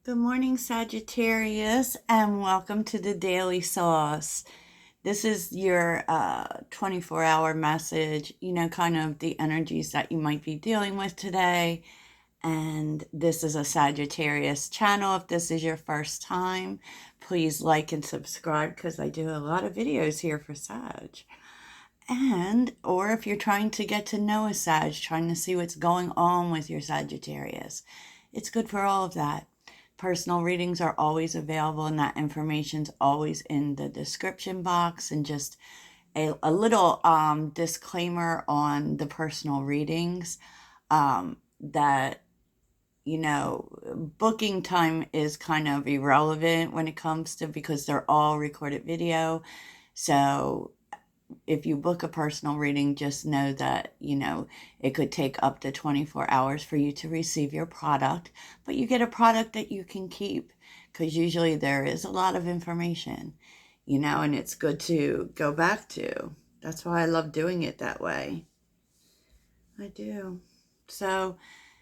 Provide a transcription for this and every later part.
Good morning, Sagittarius, and welcome to the Daily Sauce. This is your 24-hour message, kind of the energies that you might be dealing with today. And this is a Sagittarius channel. If this is your first time, please like and subscribe because I do a lot of videos here for Sag. Or if you're trying to get to know a Sag, trying to see what's going on with your Sagittarius, it's good for all of that. Personal readings are always available, and that information's always in the description box. And just a little disclaimer on the personal readings, that booking time is kind of irrelevant when it comes to, because they're all recorded video. So if you book a personal reading, just know that, it could take up to 24 hours for you to receive your product, but you get a product that you can keep, because usually there is a lot of information, and it's good to go back to. That's why I love doing it that way. I do. So,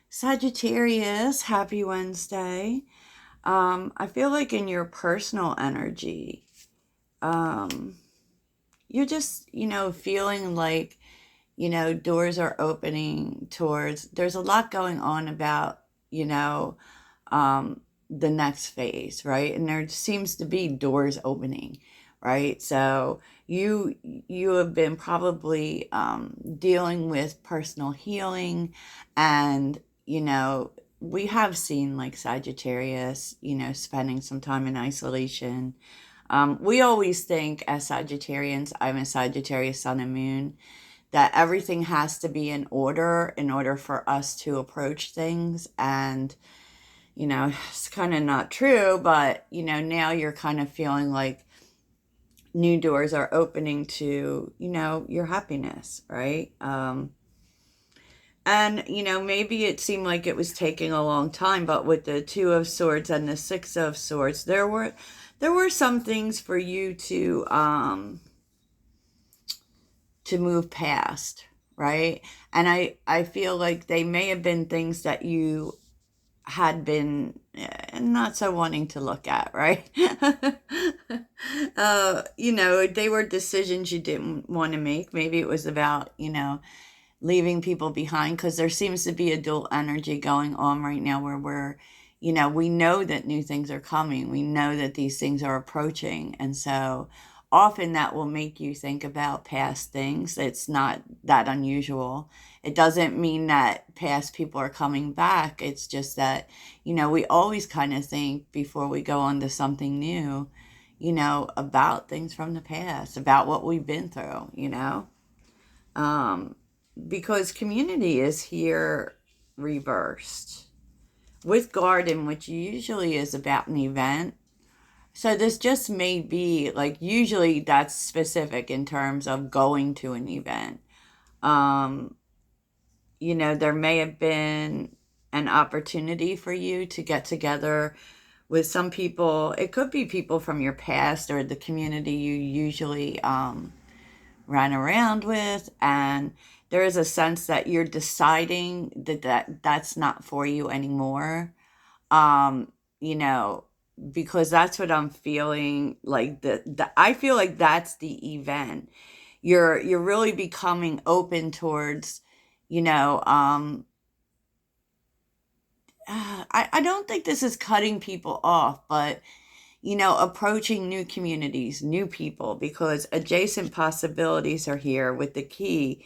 Sagittarius, happy Wednesday. I feel like in your personal energy, you're just, feeling like, doors are opening towards, there's a lot going on about, the next phase, right? And there seems to be doors opening, right? So you have been probably dealing with personal healing, and, we have seen like Sagittarius, spending some time in isolation. We always think as Sagittarians, I'm a Sagittarius sun and moon, that everything has to be in order for us to approach things. And, it's kind of not true, but, now you're kind of feeling like new doors are opening to, your happiness, right? And, maybe it seemed like it was taking a long time, but with the Two of Swords and the Six of Swords, there were some things for you to move past, right? And I feel like they may have been things that you had been not so wanting to look at, right? They were decisions you didn't want to make. Maybe it was about, leaving people behind, because there seems to be a dual energy going on right now where we know that new things are coming. We know that these things are approaching. And so often that will make you think about past things. It's not that unusual. It doesn't mean that past people are coming back. It's just that, we always kind of think before we go on to something new, about things from the past, about what we've been through, because community is here reversed with garden, which usually is about an event. So this just may be like, usually that's specific in terms of going to an event. Um, there may have been an opportunity for you to get together with some people. It could be people from your past or the community you usually run around with, and there is a sense that you're deciding that's not for you anymore. um you know because that's what I'm feeling like. I feel like that's the event. You're really becoming open towards, you know I don't think this is cutting people off, but, approaching new communities, new people, because adjacent possibilities are here with the key.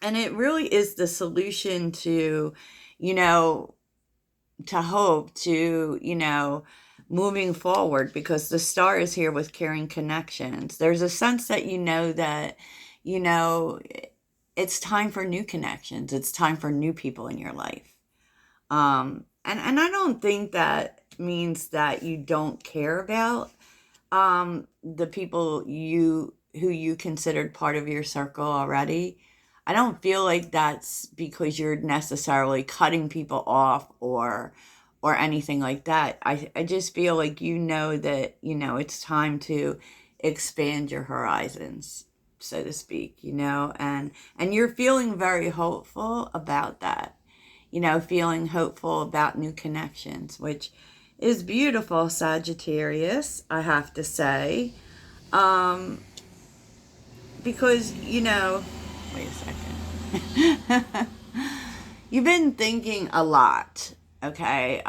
And it really is the solution to, you know, to hope, to, moving forward, because the star is here with caring connections. There's a sense that, that, you know, it's time for new connections. It's time for new people in your life. And I don't think that means that you don't care about the people who you considered part of your circle already. I don't feel like that's because you're necessarily cutting people off or anything like that. I just feel like, that, it's time to expand your horizons, so to speak, and you're feeling very hopeful about that. feeling hopeful about new connections, which is beautiful, Sagittarius, I have to say. Um, because, wait a second. You've been thinking a lot, okay?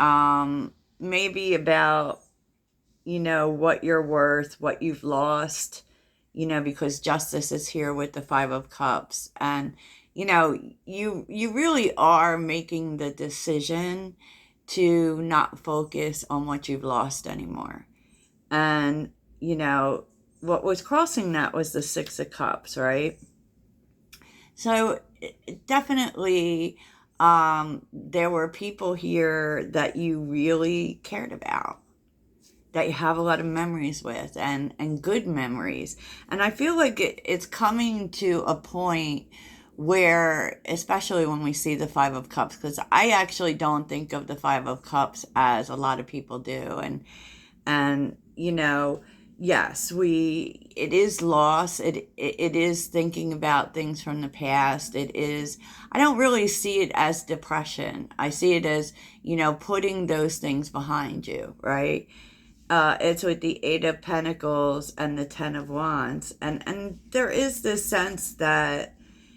Maybe about, what you're worth, what you've lost, because justice is here with the Five of Cups. And, you really are making the decision to not focus on what you've lost anymore. And, what was crossing that was the Six of Cups, right? So definitely, there were people here that you really cared about, that you have a lot of memories with, and good memories. And I feel like it's coming to a point where, especially when we see the Five of Cups, because I actually don't think of the Five of Cups as a lot of people do. And yes, it is loss. It is thinking about things from the past. It is, I don't really see it as depression. I see it as, putting those things behind you, right? It's with the Eight of Pentacles and the Ten of Wands. And there is this sense that,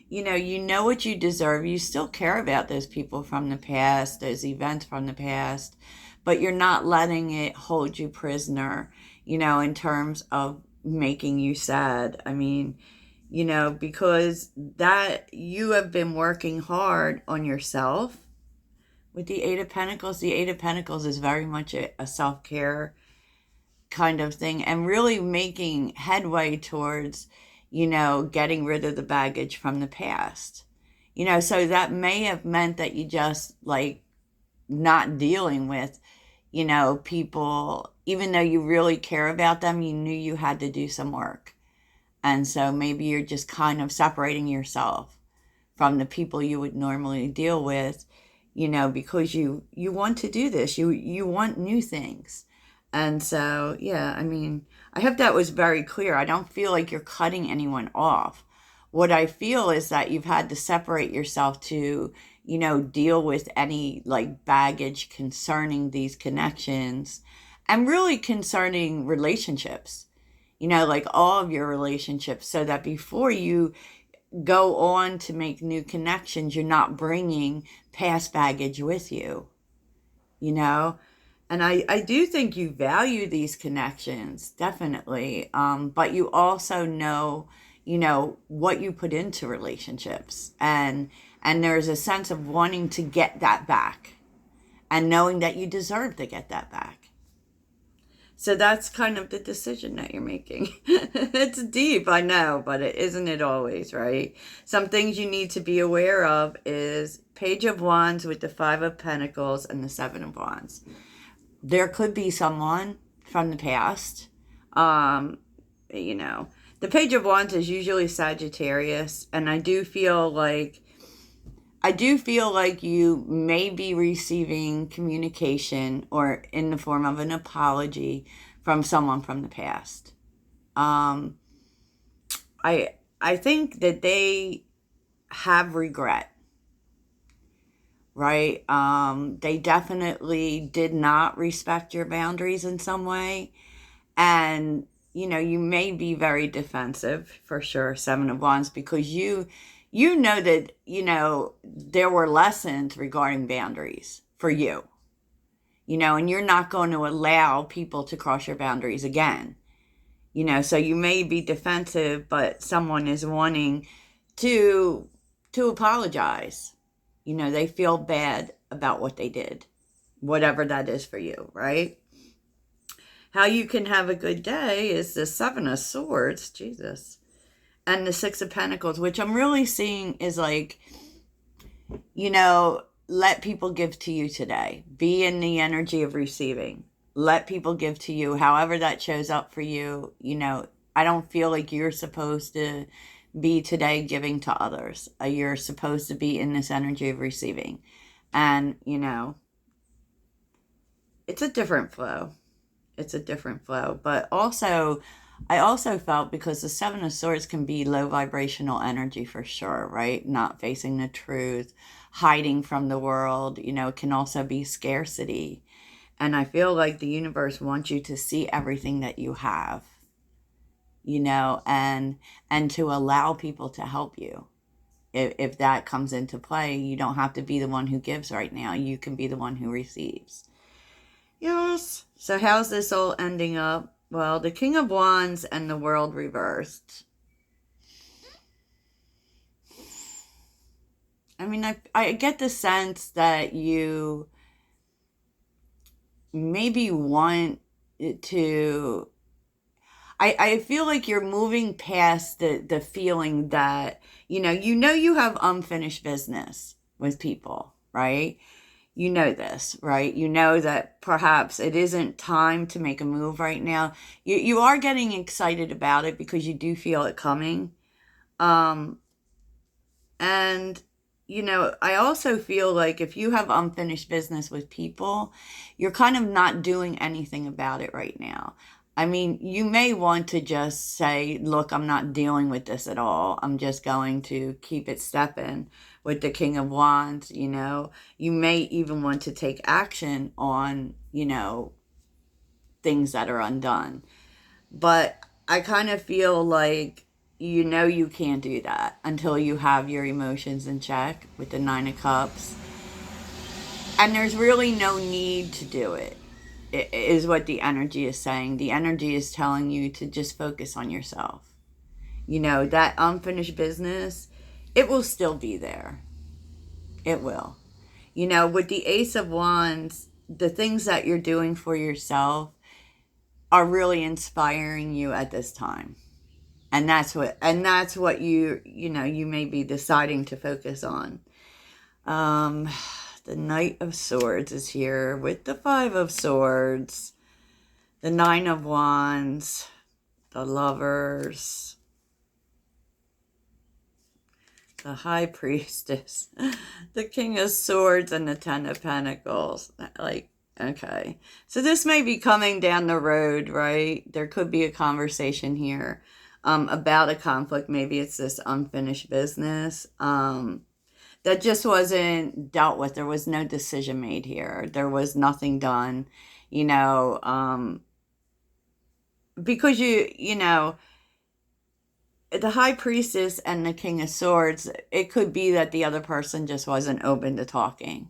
you know what you deserve. You still care about those people from the past, those events from the past, but you're not letting it hold you prisoner, in terms of making you sad. I mean, because that you have been working hard on yourself with the Eight of Pentacles. The Eight of Pentacles is very much a self-care kind of thing, and really making headway towards, getting rid of the baggage from the past. So that may have meant that you just like not dealing with, people, even though you really care about them, you knew you had to do some work. And so maybe you're just kind of separating yourself from the people you would normally deal with, because you want to do this. You want new things. And so, yeah, I mean, I hope that was very clear. I don't feel like you're cutting anyone off. What I feel is that you've had to separate yourself to, deal with any like baggage concerning these connections, and really concerning relationships, like all of your relationships, so that before you go on to make new connections, you're not bringing past baggage with you, you know? And I do think you value these connections, definitely. But you also know, what you put into relationships. And there's a sense of wanting to get that back, and knowing that you deserve to get that back. So that's kind of the decision that you're making. It's deep, I know, but isn't it always, right? Some things you need to be aware of is Page of Wands with the Five of Pentacles and the Seven of Wands. There could be someone from the past. The Page of Wands is usually Sagittarius, and I do feel like you may be receiving communication or in the form of an apology from someone from the past. I think that they have regret, right? They definitely did not respect your boundaries in some way. And, you may be very defensive, for sure, Seven of Wands, because you know that, there were lessons regarding boundaries for you, and you're not going to allow people to cross your boundaries again. So you may be defensive, but someone is wanting to apologize. They feel bad about what they did, whatever that is for you, right? How you can have a good day is the Seven of Swords, Jesus, and the Six of Pentacles, which I'm really seeing is like, let people give to you today. Be in the energy of receiving. Let people give to you, however that shows up for you. I don't feel like you're supposed to be today giving to others. You're supposed to be in this energy of receiving. And, it's a different flow. It's a different flow. But also, I also felt, because the Seven of Swords can be low vibrational energy for sure, right? Not facing the truth, hiding from the world, it can also be scarcity. And I feel like the universe wants you to see everything that you have, and to allow people to help you. If that comes into play, you don't have to be the one who gives right now. You can be the one who receives. Yes. So how's this all ending up? Well, the King of Wands and the World reversed. I mean, I get the sense that you maybe want to... I feel like you're moving past the feeling that, you have unfinished business with people, right? You know this, right? You know that perhaps it isn't time to make a move right now. You are getting excited about it because you do feel it coming. Um, and, I also feel like if you have unfinished business with people, you're kind of not doing anything about it right now. I mean, you may want to just say, look, I'm not dealing with this at all. I'm just going to keep it stepping with the King of Wands, You may even want to take action on, things that are undone. But I kind of feel like, you can't do that until you have your emotions in check with the Nine of Cups. And there's really no need to do it, is what the energy is saying. The energy is telling you to just focus on yourself. That unfinished business, it will still be there. It will. With the Ace of Wands, the things that you're doing for yourself are really inspiring you at this time. And that's what you may be deciding to focus on. The Knight of Swords is here with the Five of Swords, the Nine of Wands, the Lovers, the High Priestess, the King of Swords, and the Ten of Pentacles. Okay. So this may be coming down the road, right? There could be a conversation here about a conflict. Maybe it's this unfinished business that just wasn't dealt with. There was no decision made here. There was nothing done, because the High Priestess and the King of Swords, it could be that the other person just wasn't open to talking.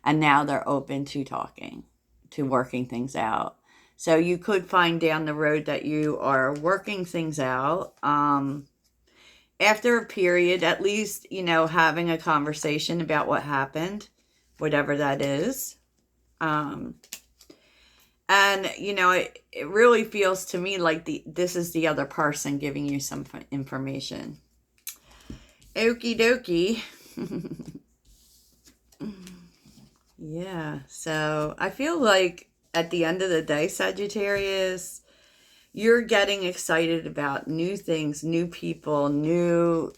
And now they're open to talking, to working things out. So you could find down the road that you are working things out. After a period, at least, having a conversation about what happened, whatever that is. And, it really feels to me like this is the other person giving you some information. Okie dokie. Yeah, so I feel like at the end of the day, Sagittarius, you're getting excited about new things, new people, new,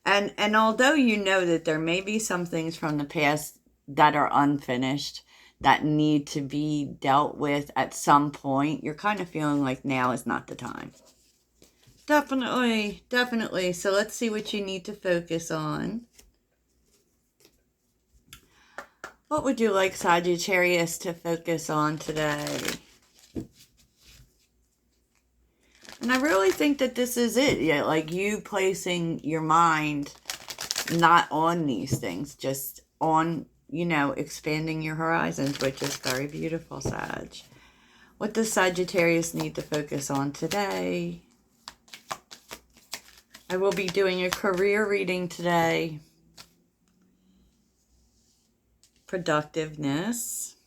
and although you know that there may be some things from the past that are unfinished, that need to be dealt with at some point, you're kind of feeling like now is not the time. Definitely, definitely. So let's see what you need to focus on. What would you like, Sagittarius, to focus on today? And I really think that this is it. Yeah, like you placing your mind not on these things, just on, expanding your horizons, which is very beautiful, Sag. What does Sagittarius need to focus on today? I will be doing a career reading today. Productiveness.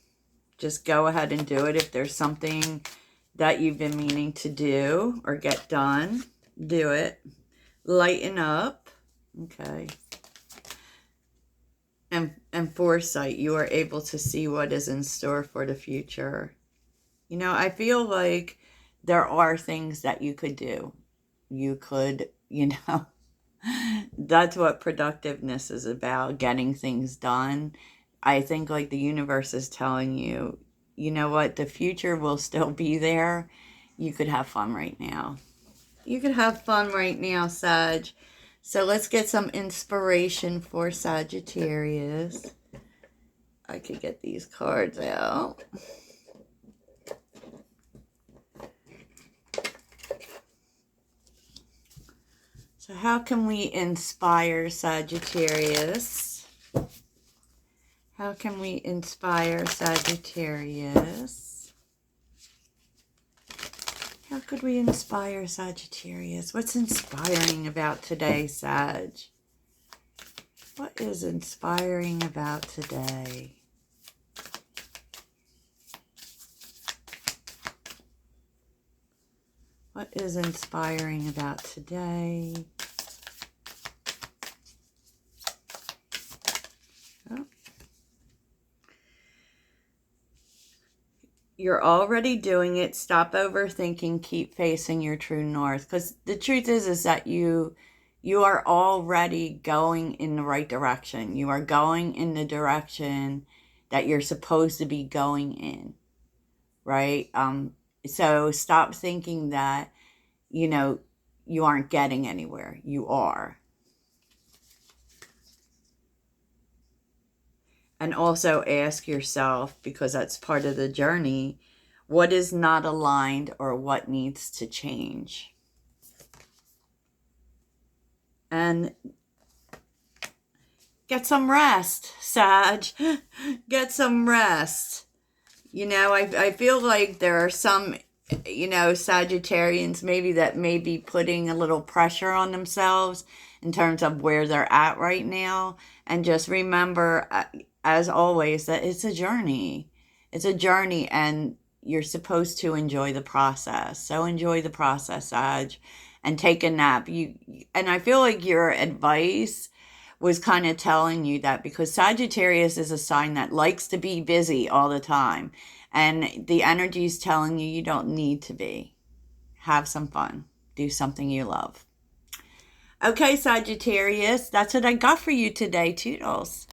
Just go ahead and do it. If there's something that you've been meaning to do or get done, do it. Lighten up. Okay. And foresight. You are able to see what is in store for the future. I feel like there are things that you could do. You could, that's what productiveness is about, getting things done. I think like the universe is telling you, you know what, the future will still be there. you could have fun right now. You could have fun right now, Sag. So let's get some inspiration for Sagittarius. I could get these cards out. So how can we inspire Sagittarius? How can we inspire Sagittarius? How could we inspire Sagittarius? What's inspiring about today, Sag? What is inspiring about today? What is inspiring about today? Oh. You're already doing it. Stop overthinking. Keep facing your true north. Because the truth is that you are already going in the right direction. You are going in the direction that you're supposed to be going in, right? So stop thinking that, you aren't getting anywhere. You are. And also ask yourself, because that's part of the journey, what is not aligned or what needs to change? And get some rest, Sag. Get some rest. I feel like there are some, Sagittarians maybe that may be putting a little pressure on themselves in terms of where they're at right now. And just remember, as always, that it's a journey. It's a journey, and you're supposed to enjoy the process. So enjoy the process, Sag, and take a nap. And I feel like your advice was kind of telling you that, because Sagittarius is a sign that likes to be busy all the time. And the energy is telling you don't need to be. Have some fun. Do something you love. Okay, Sagittarius, that's what I got for you today. Toodles.